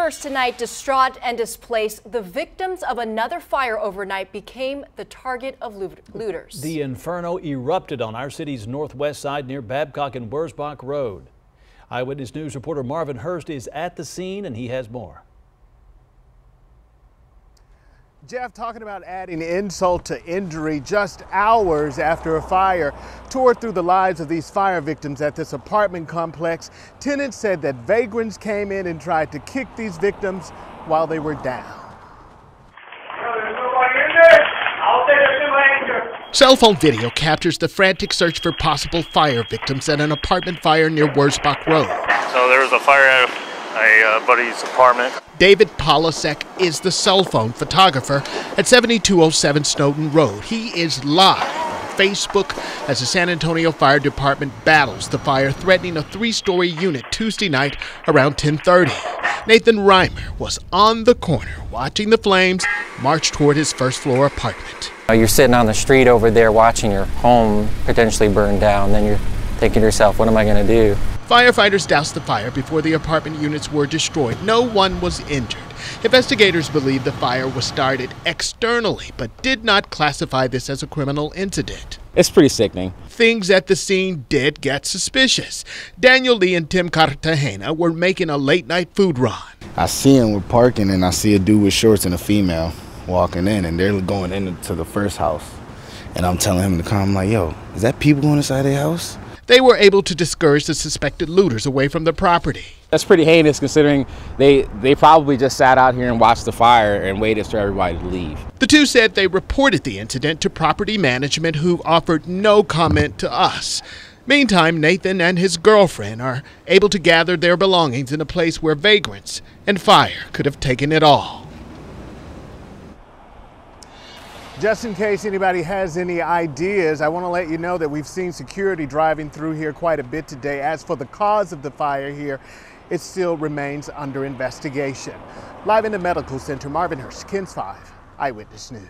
First tonight, distraught and displaced, the victims of another fire overnight became the target of looters. The inferno erupted on our city's northwest side near Babcock and Wurzbach Road. Eyewitness News reporter Marvin Hurst is at the scene and he has more. Jeff, talking about adding insult to injury, just hours after a fire tore through the lives of these fire victims at this apartment complex, tenants said that vagrants came in and tried to kick these victims while they were down. There's nobody in there. I'll say there's somebody in there. Cell phone video captures the frantic search for possible fire victims at an apartment fire near Wurzbach Road. So there was a fire at a buddy's apartment. David Polasek is the cell phone photographer at 7207 Snowden Road. He is live on Facebook as the San Antonio Fire Department battles the fire threatening a 3-story unit Tuesday night around 10:30. Nathan Reimer was on the corner watching the flames march toward his first-floor apartment. You're sitting on the street over there watching your home potentially burn down. Then you're thinking to yourself, what am I going to do? Firefighters doused the fire before the apartment units were destroyed. No one was injured. Investigators believe the fire was started externally, but did not classify this as a criminal incident. It's pretty sickening. Things at the scene did get suspicious. Daniel Lee and Tim Cartagena were making a late-night food run. I see them, we're parking, and I see a dude with shorts and a female walking in, and they're going into the first house. And I'm telling him to come. I'm like, yo, is that people going inside their house? They were able to discourage the suspected looters away from the property. That's pretty heinous considering they probably just sat out here and watched the fire and waited for everybody to leave. The two said they reported the incident to property management, who offered no comment to us. Meantime, Nathan and his girlfriend are able to gather their belongings in a place where vagrants and fire could have taken it all. Just in case anybody has any ideas, I want to let you know that we've seen security driving through here quite a bit today. As for the cause of the fire here, it still remains under investigation. Live in the medical center, Marvin Hurst, KENS 5 Eyewitness News.